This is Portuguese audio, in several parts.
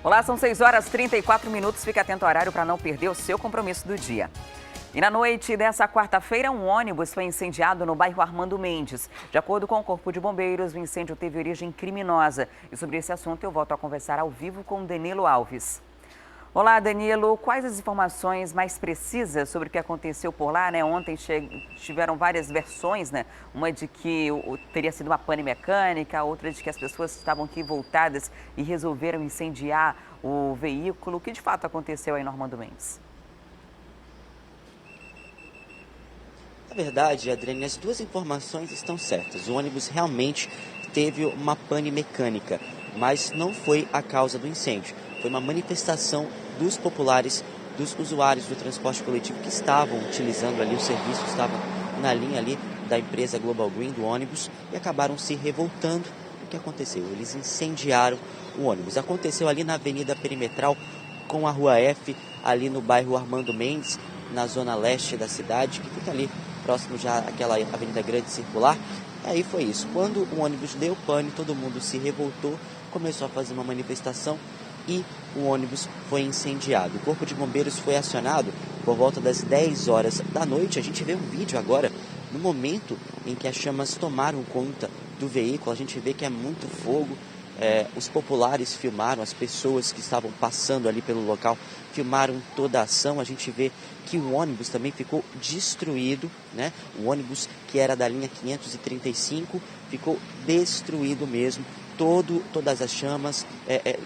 Olá, são 6h34. Fique atento ao horário para não perder o seu compromisso do dia. E na noite dessa quarta-feira, um ônibus foi incendiado no bairro Armando Mendes. De acordo com o Corpo de Bombeiros, o incêndio teve origem criminosa. E sobre esse assunto eu volto a conversar ao vivo com Danilo Alves. Olá, Danilo. Quais as informações mais precisas sobre o que aconteceu por lá, né? Ontem tiveram várias versões, né? Uma de que teria sido uma pane mecânica, outra de que as pessoas estavam aqui voltadas e resolveram incendiar o veículo. O que de fato aconteceu aí no Armando Mendes? Na verdade, Adriane, as duas informações estão certas. O ônibus realmente teve uma pane mecânica, mas não foi a causa do incêndio. Foi uma manifestação dos populares, dos usuários do transporte coletivo que estavam utilizando ali o serviço, estavam na linha ali da empresa Global Green, do ônibus, e acabaram se revoltando. O que aconteceu? Eles incendiaram o ônibus. Aconteceu ali na Avenida Perimetral com a Rua F, ali no bairro Armando Mendes, na zona leste da cidade, que fica ali próximo já àquela Avenida Grande Circular. Aí foi isso. Quando o ônibus deu pane, todo mundo se revoltou, começou a fazer uma manifestação e o ônibus foi incendiado. O Corpo de Bombeiros foi acionado por volta das 10 horas da noite. A gente vê um vídeo agora, no momento em que as chamas tomaram conta do veículo. A gente vê que é muito fogo. Os populares filmaram, as pessoas que estavam passando ali pelo local filmaram toda a ação. A gente vê que o ônibus também ficou destruído, né? O ônibus que era da linha 535 ficou destruído mesmo. Todas as chamas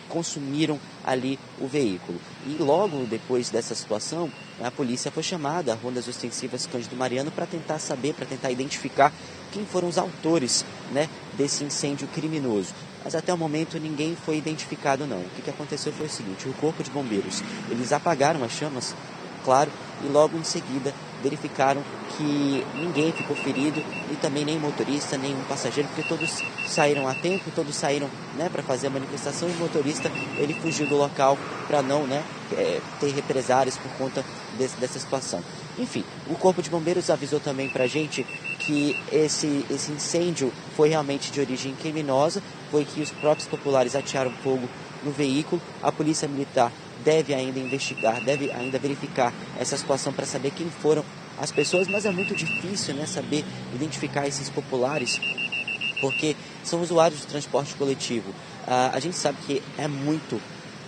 consumiram ali o veículo. E logo depois dessa situação, a polícia foi chamada, a Rondas Ostensivas Cândido Mariano, para tentar saber, para tentar identificar quem foram os autores, né, desse incêndio criminoso. Mas até o momento ninguém foi identificado não. O que aconteceu foi o seguinte: o Corpo de Bombeiros, eles apagaram as chamas, claro, e logo em seguida verificaram que ninguém ficou ferido e também nem motorista, nem um passageiro, porque todos saíram a tempo, todos saíram, né, para fazer a manifestação, e o motorista ele fugiu do local para não, né, ter represárias por conta dessa situação. Enfim, o Corpo de Bombeiros avisou também para a gente que esse incêndio foi realmente de origem criminosa, foi que os próprios populares atearam fogo no veículo. A Polícia Militar deve ainda investigar, deve ainda verificar essa situação para saber quem foram as pessoas, mas é muito difícil, né, saber identificar esses populares, porque são usuários do transporte coletivo. A gente sabe que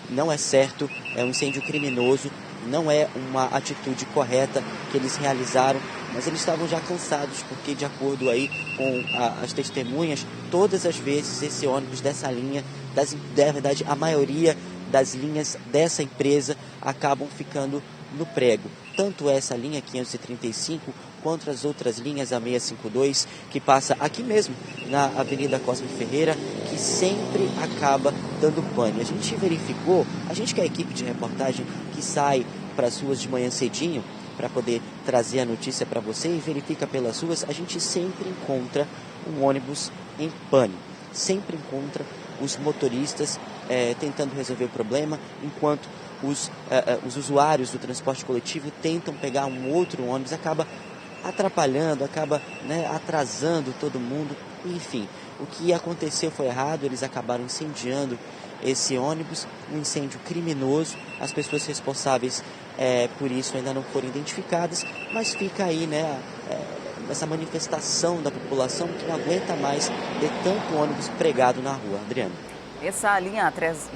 não é certo, é um incêndio criminoso, não é uma atitude correta que eles realizaram, mas eles estavam já cansados, porque de acordo aí com as testemunhas, todas as vezes esse ônibus dessa linha, na verdade a maioria das linhas dessa empresa acabam ficando no prego. Tanto essa linha 535 quanto as outras linhas, a 652, que passa aqui mesmo na Avenida Cosme Ferreira, que sempre acaba dando pane. A gente verificou, a gente que é a equipe de reportagem que sai para as ruas de manhã cedinho para poder trazer a notícia para você e verifica pelas ruas, a gente sempre encontra um ônibus em pane, sempre encontra os motoristas tentando resolver o problema, enquanto os usuários do transporte coletivo tentam pegar um outro ônibus, acaba atrapalhando, acaba, né, atrasando todo mundo. Enfim, o que aconteceu foi errado, eles acabaram incendiando esse ônibus, um incêndio criminoso. As pessoas responsáveis por isso ainda não foram identificadas, mas fica aí, né, essa manifestação da população que não aguenta mais ter tanto ônibus pregado na rua. Adriano. Essa linha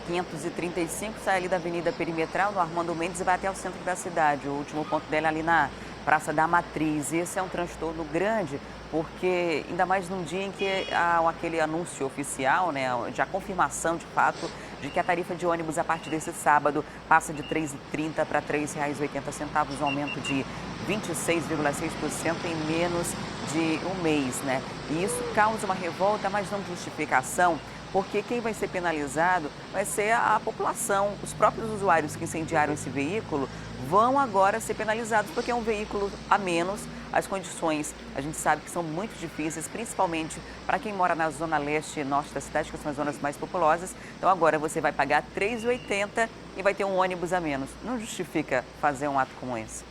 535 sai ali da Avenida Perimetral, no Armando Mendes, e vai até o centro da cidade. O último ponto dela é ali na Praça da Matriz. Esse é um transtorno grande, porque ainda mais num dia em que há aquele anúncio oficial, né, de a confirmação de fato de que a tarifa de ônibus a partir desse sábado passa de R$ 3,30 para R$ 3,80, um aumento de 26,6% em menos de um mês, né? E isso causa uma revolta, mas não justificação, porque quem vai ser penalizado vai ser a população. Os próprios usuários que incendiaram esse veículo vão agora ser penalizados, porque é um veículo a menos. As condições, a gente sabe que são muito difíceis, principalmente para quem mora na zona leste e norte da cidade, que são as zonas mais populosas. Então agora você vai pagar R$ 3,80 e vai ter um ônibus a menos. Não justifica fazer um ato como esse.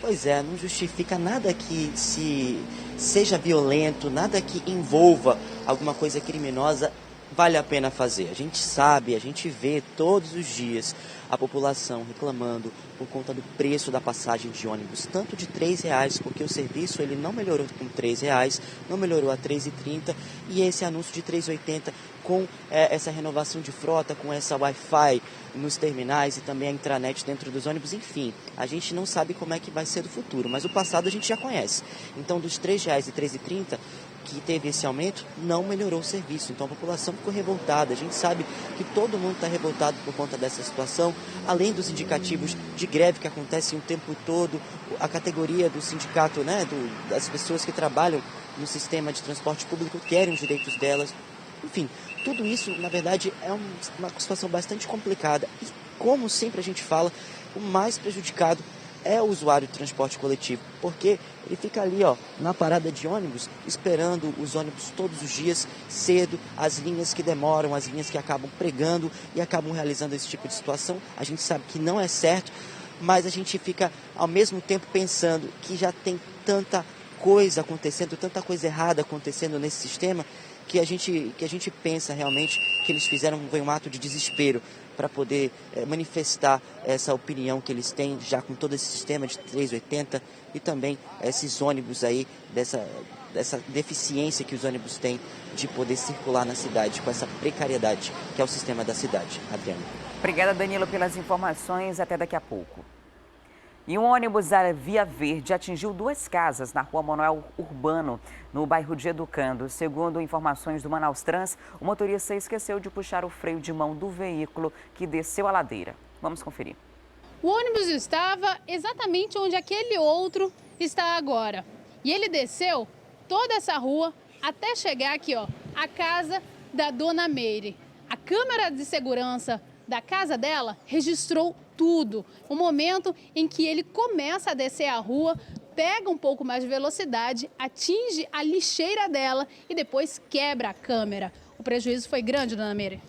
Pois é, não justifica nada que seja violento, nada que envolva alguma coisa criminosa, vale a pena fazer. A gente sabe, a gente vê todos os dias a população reclamando por conta do preço da passagem de ônibus, tanto de R$3, porque o serviço ele não melhorou com R$3, não melhorou a R$3,30, e esse anúncio de R$3,80 com essa renovação de frota, com essa Wi-Fi nos terminais e também a intranet dentro dos ônibus, enfim, a gente não sabe como é que vai ser do futuro, mas o passado a gente já conhece. Então, dos R$3 e R$3,30, que teve esse aumento, não melhorou o serviço. Então a população ficou revoltada. A gente sabe que todo mundo está revoltado por conta dessa situação, além dos indicativos de greve que acontecem o tempo todo, a categoria do sindicato, das pessoas que trabalham no sistema de transporte público querem os direitos delas. Enfim, tudo isso, na verdade, é uma situação bastante complicada. E, como sempre a gente fala, o mais prejudicado é o usuário de transporte coletivo, porque ele fica ali, na parada de ônibus, esperando os ônibus todos os dias, cedo, as linhas que demoram, as linhas que acabam pregando e acabam realizando esse tipo de situação. A gente sabe que não é certo, mas a gente fica, ao mesmo tempo, pensando que já tem tanta coisa acontecendo, tanta coisa errada acontecendo nesse sistema, que a gente pensa realmente que eles fizeram um ato de desespero para poder manifestar essa opinião que eles têm já com todo esse sistema de R$3,80 e também esses ônibus aí, dessa deficiência que os ônibus têm de poder circular na cidade, com essa precariedade que é o sistema da cidade. Adriana. Obrigada, Danilo, pelas informações. Até daqui a pouco. E um ônibus da Via Verde atingiu duas casas na rua Manuel Urbano, no bairro de Educando. Segundo informações do Manaus Trans, o motorista esqueceu de puxar o freio de mão do veículo que desceu a ladeira. Vamos conferir. O ônibus estava exatamente onde aquele outro está agora. E ele desceu toda essa rua até chegar aqui, a casa da Dona Meire. A câmera de segurança da casa dela registrou tudo. O momento em que ele começa a descer a rua, pega um pouco mais de velocidade, atinge a lixeira dela e depois quebra a câmera. O prejuízo foi grande, Dona Meire?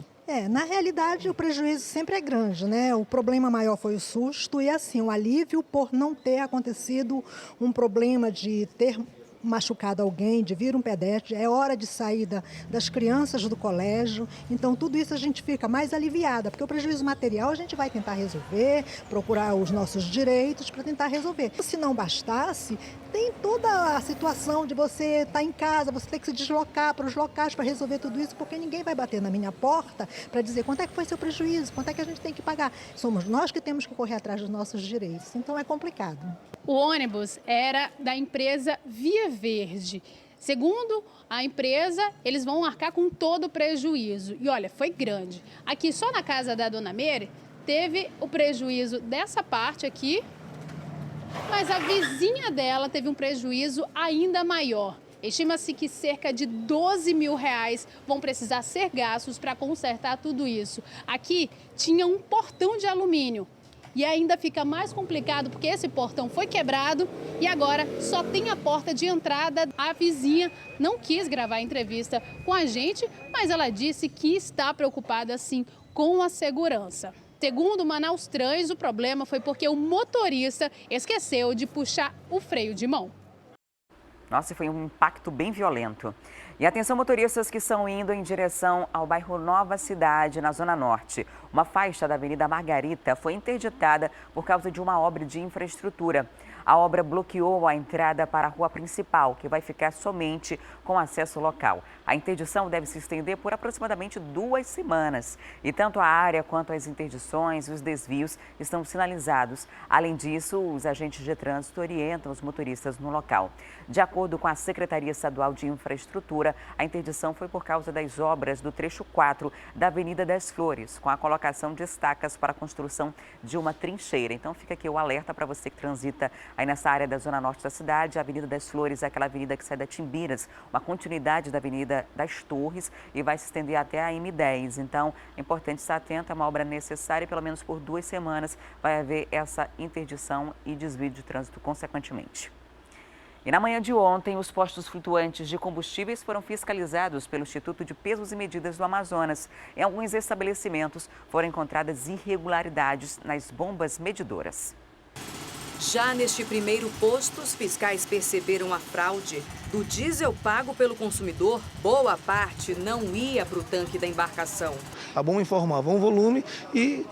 Na realidade, o prejuízo sempre é grande, né? O problema maior foi o susto e, assim, o alívio por não ter acontecido um problema de ter machucado alguém, de vir um pedestre, é hora de saída das crianças do colégio, então tudo isso a gente fica mais aliviada, porque o prejuízo material a gente vai tentar resolver, procurar os nossos direitos para tentar resolver. Se não bastasse, tem toda a situação de você estar em casa, você ter que se deslocar para os locais para resolver tudo isso, porque ninguém vai bater na minha porta para dizer quanto é que foi seu prejuízo, quanto é que a gente tem que pagar. Somos nós que temos que correr atrás dos nossos direitos, então é complicado. O ônibus era da empresa Via Verde. Segundo a empresa, eles vão arcar com todo o prejuízo. E olha, foi grande. Aqui só na casa da Dona Meire teve o prejuízo dessa parte aqui, mas a vizinha dela teve um prejuízo ainda maior. Estima-se que cerca de R$12 mil vão precisar ser gastos para consertar tudo isso. Aqui tinha um portão de alumínio. E ainda fica mais complicado porque esse portão foi quebrado e agora só tem a porta de entrada. A vizinha não quis gravar a entrevista com a gente, mas ela disse que está preocupada sim com a segurança. Segundo o Manaus Trans, o problema foi porque o motorista esqueceu de puxar o freio de mão. Nossa, foi um impacto bem violento. E atenção, motoristas que estão indo em direção ao bairro Nova Cidade, na Zona Norte. Uma faixa da Avenida Margarita foi interditada por causa de uma obra de infraestrutura. A obra bloqueou a entrada para a rua principal, que vai ficar somente com acesso local. A interdição deve se estender por aproximadamente 2 semanas. E tanto a área quanto as interdições e os desvios estão sinalizados. Além disso, os agentes de trânsito orientam os motoristas no local. De acordo com a Secretaria Estadual de Infraestrutura, a interdição foi por causa das obras do trecho 4 da Avenida das Flores, com a colocação de estacas para a construção de uma trincheira. Então fica aqui o alerta para você que transita aí nessa área da Zona Norte da cidade. A Avenida das Flores é aquela avenida que sai da Timbiras, uma continuidade da Avenida das Torres e vai se estender até a M10. Então é importante estar atento, é uma obra necessária e pelo menos por 2 semanas vai haver essa interdição e desvio de trânsito consequentemente. E na manhã de ontem, os postos flutuantes de combustíveis foram fiscalizados pelo Instituto de Pesos e Medidas do Amazonas. Em alguns estabelecimentos foram encontradas irregularidades nas bombas medidoras. Já neste primeiro posto, os fiscais perceberam a fraude. Do diesel pago pelo consumidor, boa parte não ia para o tanque da embarcação. A bomba informava um volume e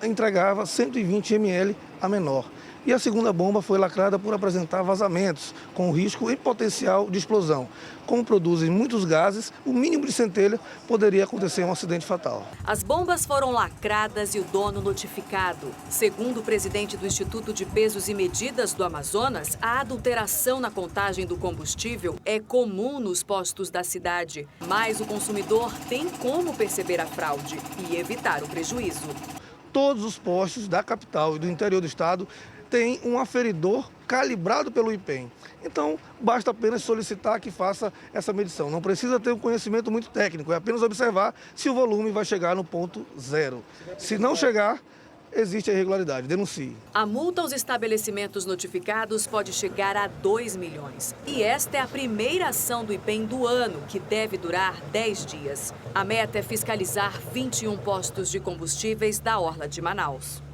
entregava 120 ml a menor. E a segunda bomba foi lacrada por apresentar vazamentos, com risco e potencial de explosão. Como produzem muitos gases, o mínimo de centelha poderia acontecer um acidente fatal. As bombas foram lacradas e o dono notificado. Segundo o presidente do Instituto de Pesos e Medidas do Amazonas, a adulteração na contagem do combustível é comum nos postos da cidade. Mas o consumidor tem como perceber a fraude e evitar o prejuízo. Todos os postos da capital e do interior do estado tem um aferidor calibrado pelo IPEM. Então, basta apenas solicitar que faça essa medição. Não precisa ter um conhecimento muito técnico, é apenas observar se o volume vai chegar no ponto zero. Se não chegar, existe a irregularidade, denuncie. A multa aos estabelecimentos notificados pode chegar a 2 milhões. E esta é a primeira ação do IPEM do ano, que deve durar 10 dias. A meta é fiscalizar 21 postos de combustíveis da Orla de Manaus.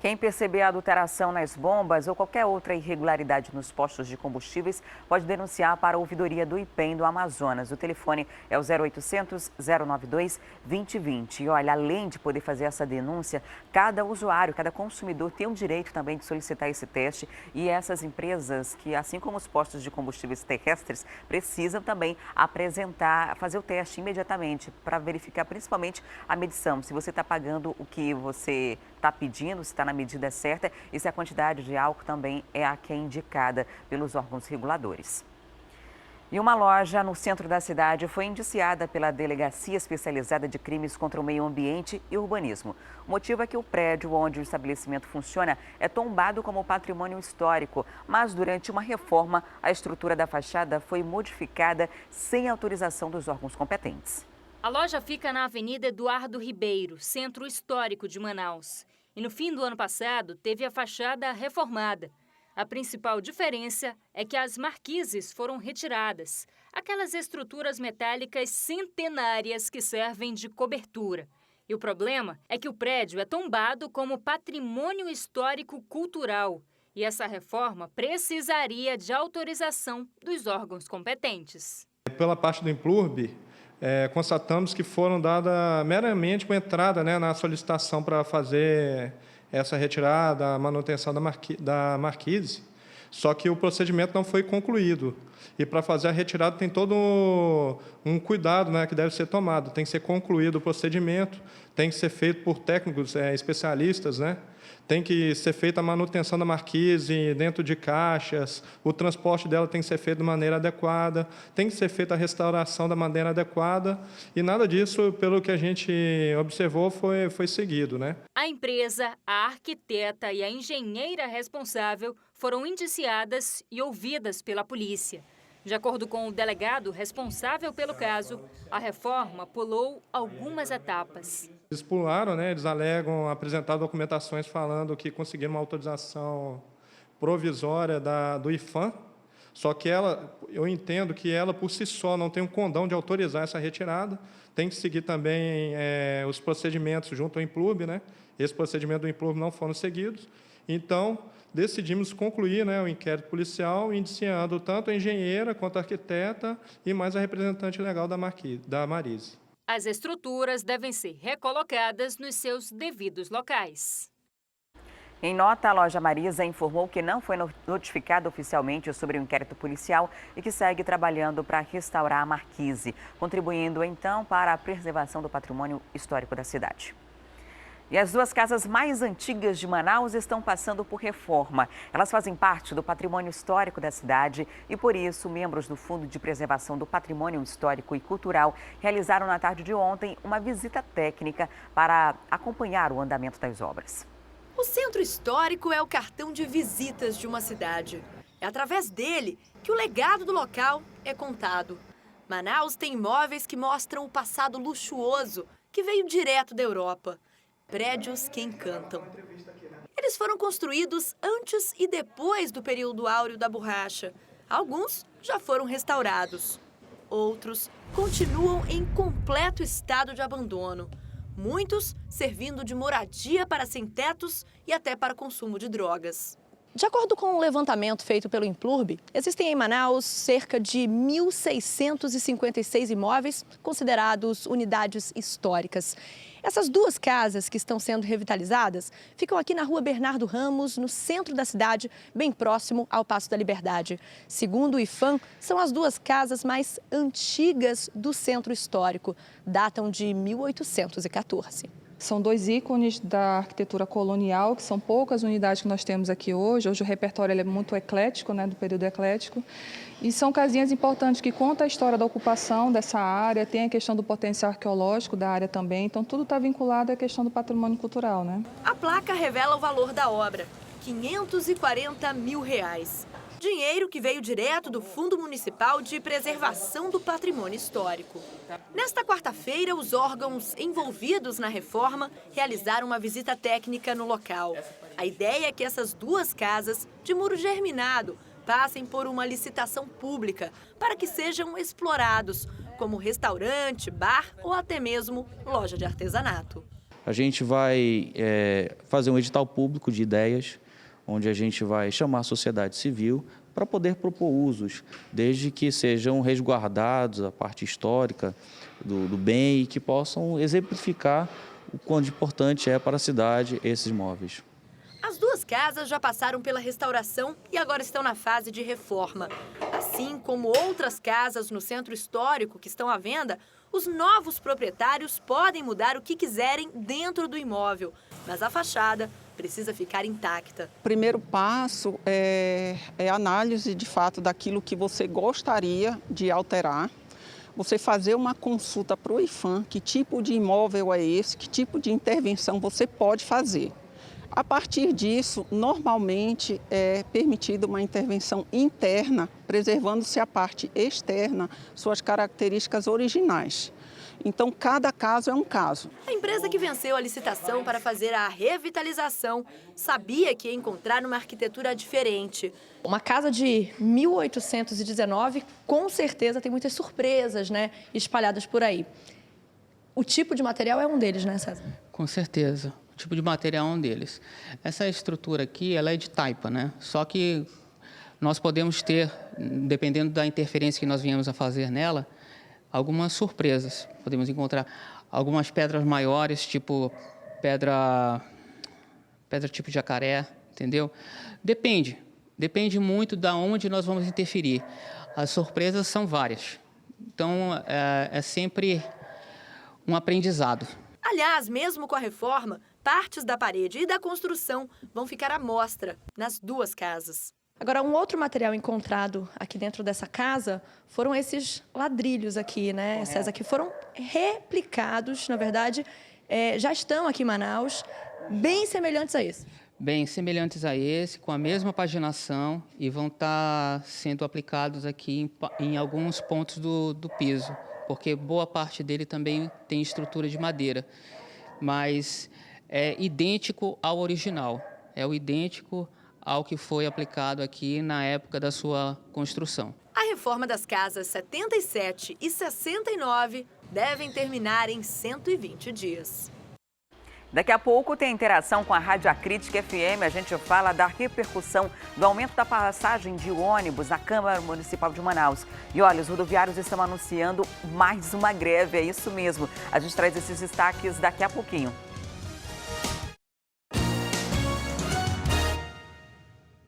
Quem perceber a adulteração nas bombas ou qualquer outra irregularidade nos postos de combustíveis pode denunciar para a ouvidoria do IPEM do Amazonas. O telefone é o 0800 092 2020. E olha, além de poder fazer essa denúncia, cada usuário, cada consumidor tem o direito também de solicitar esse teste. E essas empresas que, assim como os postos de combustíveis terrestres, precisam também fazer o teste imediatamente para verificar principalmente a medição. Se você está pagando o que você está pedindo, se está na medida certa e se a quantidade de álcool também é a que é indicada pelos órgãos reguladores. E uma loja no centro da cidade foi indiciada pela Delegacia Especializada de Crimes contra o Meio Ambiente e Urbanismo. O motivo é que o prédio onde o estabelecimento funciona é tombado como patrimônio histórico, mas durante uma reforma, a estrutura da fachada foi modificada sem autorização dos órgãos competentes. A loja fica na Avenida Eduardo Ribeiro, centro histórico de Manaus. E no fim do ano passado, teve a fachada reformada. A principal diferença é que as marquises foram retiradas, aquelas estruturas metálicas centenárias que servem de cobertura. E o problema é que o prédio é tombado como patrimônio histórico cultural. E essa reforma precisaria de autorização dos órgãos competentes. Pela parte do Implurb, constatamos que foram dadas meramente uma entrada, na solicitação para fazer essa retirada, a manutenção da marquise, só que o procedimento não foi concluído. E para fazer a retirada tem todo um cuidado, que deve ser tomado. Tem que ser concluído o procedimento, tem que ser feito por técnicos especialistas, Tem que ser feita a manutenção da marquise dentro de caixas, o transporte dela tem que ser feito de maneira adequada, tem que ser feita a restauração da maneira adequada, e nada disso, pelo que a gente observou, foi seguido, A empresa, a arquiteta e a engenheira responsável foram indiciadas e ouvidas pela polícia. De acordo com o delegado responsável pelo caso, a reforma pulou algumas etapas. Eles pularam, eles alegam apresentar documentações falando que conseguiram uma autorização provisória do IFAM, só que eu entendo que ela, por si só, não tem um condão de autorizar essa retirada, tem que seguir também os procedimentos junto ao Implurb, Esses procedimentos do Implurb não foram seguidos, então decidimos concluir o inquérito policial, indiciando tanto a engenheira quanto a arquiteta e mais a representante legal da Marise. As estruturas devem ser recolocadas nos seus devidos locais. Em nota, a loja Marisa informou que não foi notificada oficialmente sobre o inquérito policial e que segue trabalhando para restaurar a marquise, contribuindo então para a preservação do patrimônio histórico da cidade. E as duas casas mais antigas de Manaus estão passando por reforma. Elas fazem parte do patrimônio histórico da cidade e, por isso, membros do Fundo de Preservação do Patrimônio Histórico e Cultural realizaram na tarde de ontem uma visita técnica para acompanhar o andamento das obras. O centro histórico é o cartão de visitas de uma cidade. É através dele que o legado do local é contado. Manaus tem imóveis que mostram o passado luxuoso que veio direto da Europa. Prédios que encantam. Eles foram construídos antes e depois do período áureo da borracha. Alguns já foram restaurados. Outros continuam em completo estado de abandono. muitos servindo de moradia para sem-tetos e até para consumo de drogas. De acordo com um levantamento feito pelo Implurb, existem em Manaus cerca de 1.656 imóveis considerados unidades históricas. Essas duas casas que estão sendo revitalizadas ficam aqui na rua Bernardo Ramos, no centro da cidade, bem próximo ao Paço da Liberdade. Segundo o IPHAN, são as duas casas mais antigas do centro histórico. Datam de 1814. São dois ícones da arquitetura colonial, que são poucas unidades que nós temos aqui hoje. Hoje o repertório é muito eclético, do período eclético. E são casinhas importantes que contam a história da ocupação dessa área, tem a questão do potencial arqueológico da área também. Então tudo está vinculado à questão do patrimônio cultural, A placa revela o valor da obra, R$ 540 mil. Dinheiro que veio direto do Fundo Municipal de Preservação do Patrimônio Histórico. Nesta quarta-feira, os órgãos envolvidos na reforma realizaram uma visita técnica no local. A ideia é que essas duas casas, de muro germinado, passem por uma licitação pública para que sejam explorados, como restaurante, bar ou até mesmo loja de artesanato. A gente vai fazer um edital público de ideias, onde a gente vai chamar a sociedade civil para poder propor usos, desde que sejam resguardados a parte histórica do bem e que possam exemplificar o quanto importante é para a cidade esses imóveis. As duas casas já passaram pela restauração e agora estão na fase de reforma. Assim como outras casas no centro histórico que estão à venda, os novos proprietários podem mudar o que quiserem dentro do imóvel, mas a fachada precisa ficar intacta. O primeiro passo é a análise, de fato, daquilo que você gostaria de alterar. Você fazer uma consulta para o IPHAN, que tipo de imóvel é esse, que tipo de intervenção você pode fazer. A partir disso, normalmente é permitida uma intervenção interna, preservando-se a parte externa, suas características originais. Então, cada caso é um caso. A empresa que venceu a licitação para fazer a revitalização sabia que ia encontrar uma arquitetura diferente. Uma casa de 1819, com certeza, tem muitas surpresas, espalhadas por aí. O tipo de material é um deles, né, César? Com certeza. O tipo de material é um deles. Essa estrutura aqui, ela é de taipa, Só que nós podemos ter, dependendo da interferência que nós viemos a fazer nela, algumas surpresas. Podemos encontrar algumas pedras maiores, tipo pedra tipo jacaré, entendeu? Depende muito de onde nós vamos interferir. As surpresas são várias. Então, é sempre um aprendizado. Aliás, mesmo com a reforma, partes da parede e da construção vão ficar à mostra nas duas casas. Agora, um outro material encontrado aqui dentro dessa casa foram esses ladrilhos aqui, César, que foram replicados, na verdade, já estão aqui em Manaus, bem semelhantes a esse. Bem semelhantes a esse, com a mesma paginação e vão estar sendo aplicados aqui em alguns pontos do piso, porque boa parte dele também tem estrutura de madeira, mas é idêntico ao original, idêntico ao que foi aplicado aqui na época da sua construção. A reforma das casas 77 e 69 devem terminar em 120 dias. Daqui a pouco tem interação com a Rádio Acrítica FM. A gente fala da repercussão do aumento da passagem de ônibus na Câmara Municipal de Manaus. E olha, os rodoviários estão anunciando mais uma greve, é isso mesmo. A gente traz esses destaques daqui a pouquinho.